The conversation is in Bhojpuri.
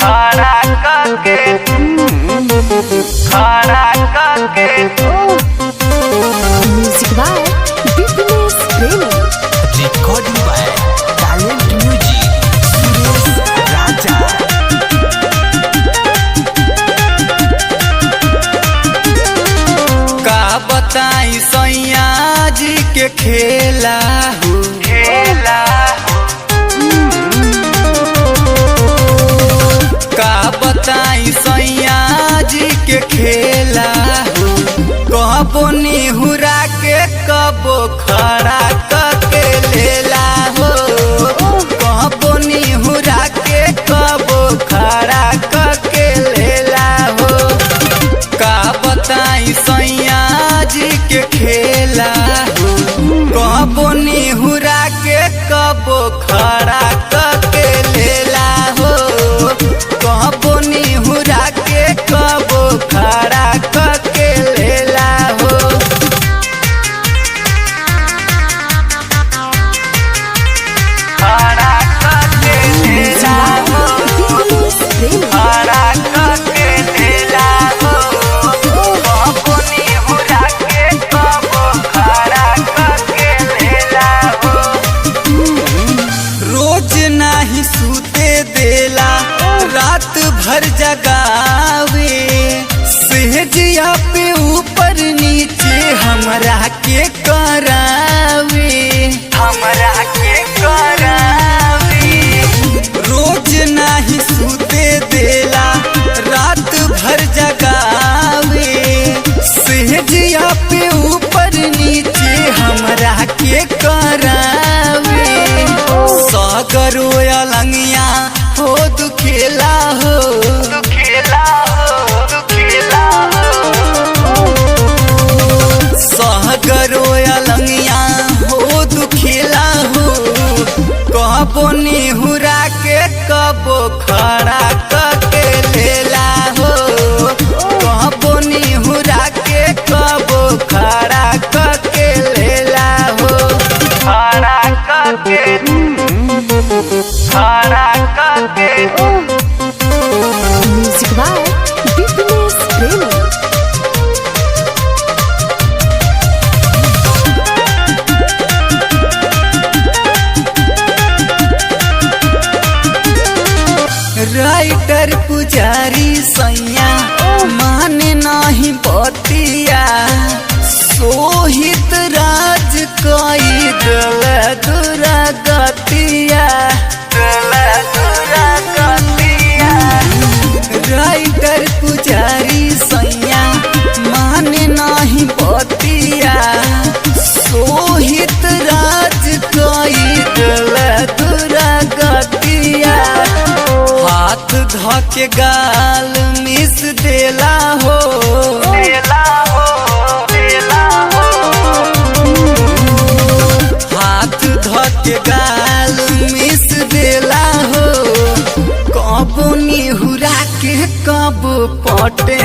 खड़ा करके music by business Premi. Recording by talent music Suresh Raja. का बताई सैया जी के खेला का बताई सैया जी के खेला कबो निहुरा के कबो खड़ा करके लेला हो कबो निहुरा के कबो खड़ा करके लेला हो का बताई सैया जी के खेला कबो निहुरा के कबो खड़ा करके लेला हो कबो निहुरा के कबो खड़ा करके लेला हो खड़ा करके लेला हो खड़ा करके लेला हो कबो निहुरा के कबो खड़ा करके लेला हो रोज नाही सूते देला रात भर जगावे सहजिया पे ऊपर नीचे हमरा के करावे रोज नाही सूते देला रात भर जगावे सहजिया पे ऊपर नीचे हमरा के करावे सागरो अलंगिया हो दुखेला हो सागरो अलंगिया हो दुखेला हो कबो निहुरा के कबो खड़ा करके लेला हो कबो निहुरा के कबो खड़ा करके लेला हो खड़ा करके म्यूजिक बाय बिजनेस प्रेमी। राइटर पुजारी सैया माने नाही बतिया सोहित राज कई दल दुरागतिया राइटर पुजारी सैया माने नाही बतिया सोहित राज कई दल दुरागतिया हाथ धके गाल मिस देला हो हाथ धके गाल मिस देला हो कबो निहुरा के कबो पटे